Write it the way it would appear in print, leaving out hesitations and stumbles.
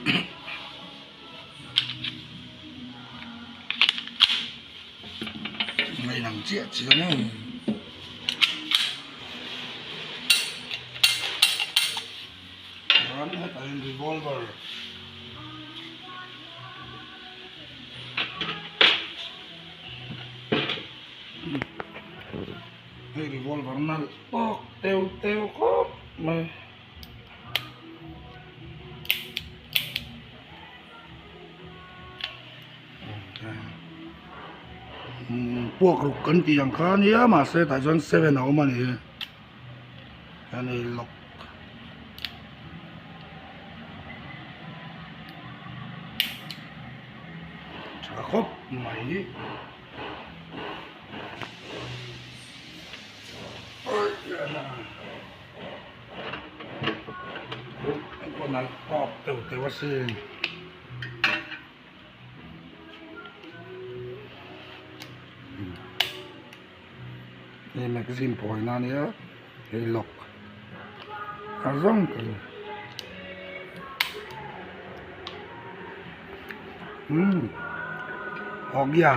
ไม่หนังเจี๊ยบสิเนี่ยร้านนี้เป็นรีวอลเวอร์ให้รีวอลเวอร์นั่นปอกเตียวครับมาพวกลูกกันที่ยังค้านี้มาเสียแต่จนเซเว่นเอามาเนี่ยอันนี้ล็อกจะครบไหมคนนั้นปอกเตียวสินี่แมกกาซีนพอยนั่นเนี่ยไอ้ล็อกอาซังกันออกยา